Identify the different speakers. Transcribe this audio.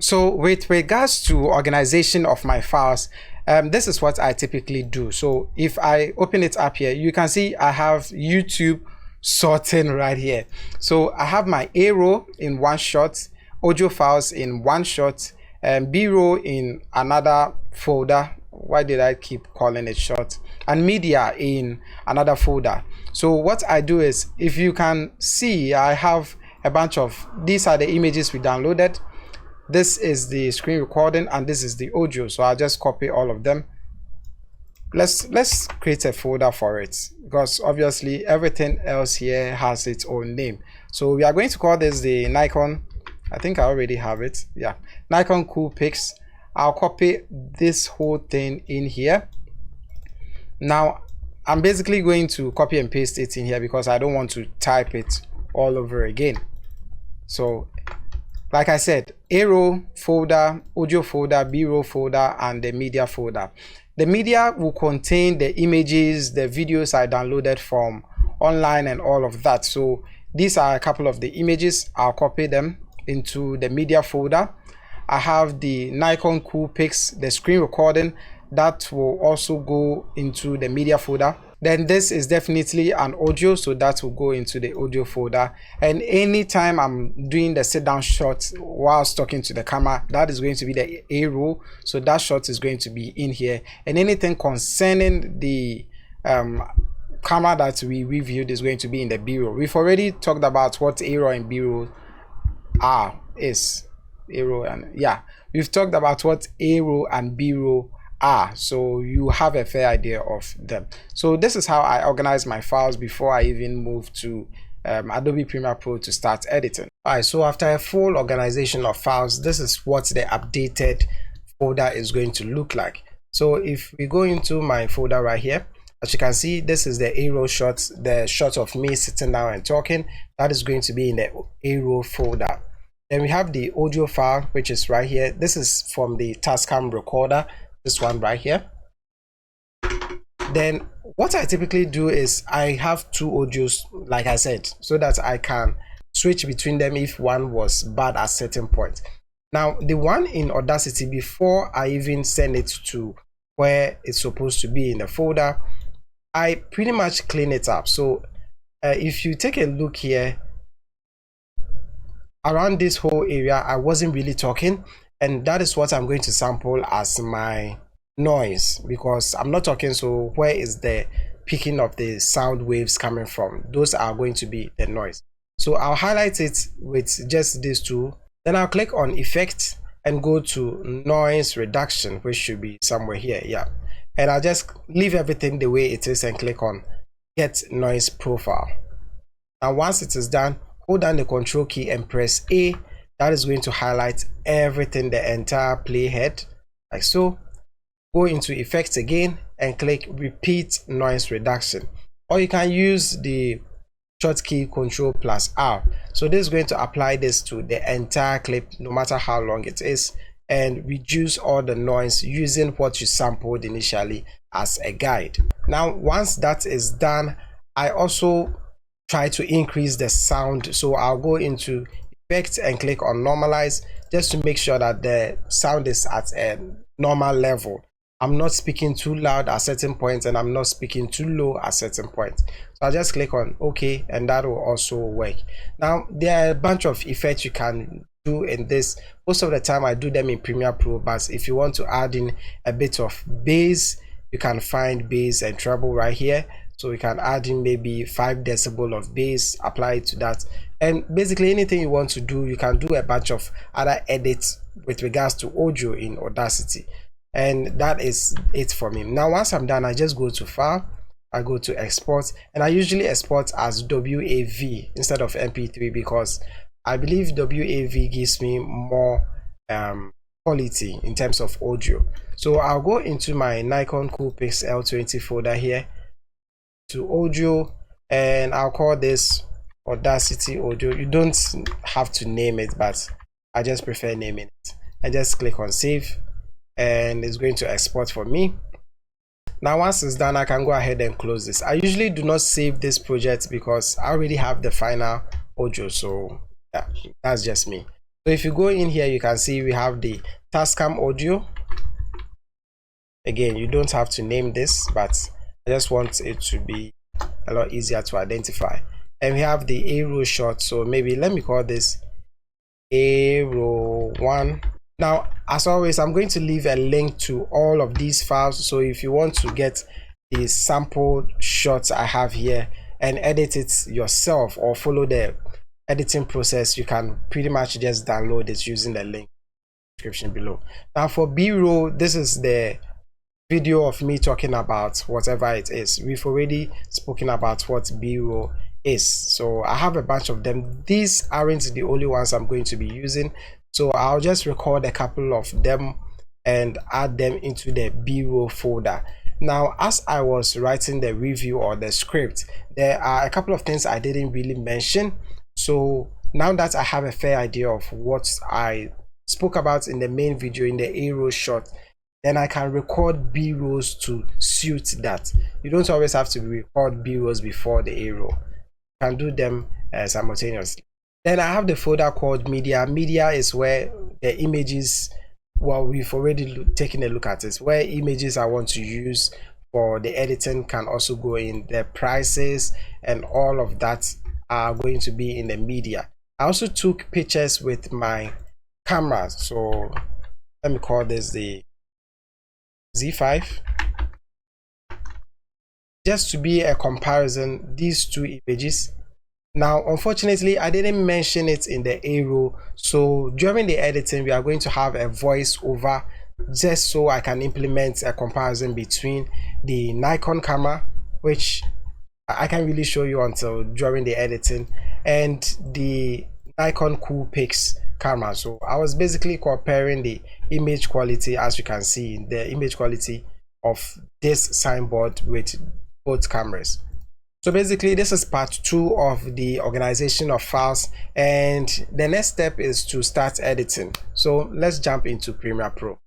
Speaker 1: So with regards to organization of my files, this is what I typically do. So if I open it up here, you can see I have YouTube sorting right here. So I have my A row in one shot, audio files in one shot, and B row in another folder. Why did I keep calling it short? And media in another folder. So what I do is, if you can see, I have a bunch of, these are the images we downloaded. This is the screen recording and this is the audio. So I'll just copy all of them. Let's create a folder for it, because obviously everything else here has its own name. So we are going to call this the Nikon. I think I already have it. Yeah, Nikon Cool Pics. I'll copy this whole thing in here. Now I'm basically going to copy and paste it in here because I don't want to type it all over again. So like I said, A row folder, audio folder, B row folder, and the media folder. The media will contain the images, the videos I downloaded from online and all of that. So these are a couple of the images. I'll copy them into the media folder. I have the Nikon Cool Pics, the screen recording, that will also go into the media folder. Then this is definitely an audio, so that will go into the audio folder. And anytime I'm doing the sit down shot whilst talking to the camera, that is going to be the A row, so that shot is going to be in here. And anything concerning the camera that we reviewed is going to be in the B row. We've already talked about what A row and B row are. A row and yeah, we've talked about what A row and B row are, so you have a fair idea of them. So this is how I organize my files before I even move to Adobe Premiere Pro to start editing. Alright, so after a full organization of files, this is what the updated folder is going to look like. So if we go into my folder right here, as you can see, this is the A row shots, the shot of me sitting down and talking. That is going to be in the A row folder. Then we have the audio file, which is right here. This is from the Tascam recorder, this one right here. Then what I typically do is I have two audios, like I said, so that I can switch between them if one was bad at certain point. Now the one in Audacity, before I even send it to where it's supposed to be in the folder, I pretty much clean it up. So if you take a look here, around this whole area I wasn't really talking, and that is what I'm going to sample as my noise, because I'm not talking. So where is the picking of the sound waves coming from? Those are going to be the noise. So I'll highlight it with just these two, then I'll click on effect and go to noise reduction, which should be somewhere here. Yeah, and I'll just leave everything the way it is and click on get noise profile. Now once it is done, hold down the control key and press A. That is going to highlight everything, the entire playhead, like so. Go into effects again and click repeat noise reduction, or you can use the shortcut control plus R. So this is going to apply this to the entire clip, no matter how long it is, and reduce all the noise using what you sampled initially as a guide. Now once that is done, I also try to increase the sound. So I'll go into effects and click on normalize, just to make sure that the sound is at a normal level. I'm not speaking too loud at certain points and I'm not speaking too low at certain points. So I'll just click on OK, and that will also work. Now there are a bunch of effects you can do in this. Most of the time I do them in Premiere Pro, but if you want to add in a bit of bass, you can find bass and treble right here. So you can add in maybe 5 decibel of bass, apply it to that, and basically anything you want to do, you can do a bunch of other edits with regards to audio in Audacity. And that is it for me. Now once I'm done, I just go to file, I go to export, and I usually export as WAV instead of MP3, because I believe WAV gives me more quality in terms of audio. So I'll go into my Nikon Cool Pics L20 folder here, to audio, and I'll call this Audacity audio. You don't have to name it, but I just prefer naming it. I just click on save, and it's going to export for me. Now once it's done, I can go ahead and close this. I usually do not save this project because I already have the final audio, so yeah, that's just me. So if you go in here, you can see we have the Tascam audio. Again, you don't have to name this, but I just want it to be a lot easier to identify. And we have the Aero shot, so maybe let me call this Aero 1. Now, as always, I'm going to leave a link to all of these files, so if you want to get the sample shots I have here and edit it yourself or follow the editing process, you can pretty much just download it using the link in the description below. Now for B-roll, this is the video of me talking about whatever it is. We've already spoken about what B-roll is, so I have a bunch of them. These aren't the only ones I'm going to be using, so I'll just record a couple of them and add them into the B-roll folder. Now, as I was writing the review or the script, there are a couple of things I didn't really mention. So now that I have a fair idea of what I spoke about in the main video in the Aero shot, then I can record B-rolls to suit that. You don't always have to record B-rolls before the Aero. You can do them simultaneously. Then I have the folder called media. Media is where the images, well, we've already taken a look at it, where images I want to use for the editing can also go in. The prices and all of that are going to be in the media. I also took pictures with my camera, so let me call this the Z5, just to be a comparison, these two images. Now, unfortunately, I didn't mention it in the Aero, so during the editing we are going to have a voiceover just so I can implement a comparison between the Nikon camera, which I can't really show you until during the editing, and the Nikon Coolpix camera. So I was basically comparing the image quality, as you can see, the image quality of this signboard with both cameras. So basically this is part 2 of the organization of files, and the next step is to start editing. So let's jump into Premiere Pro.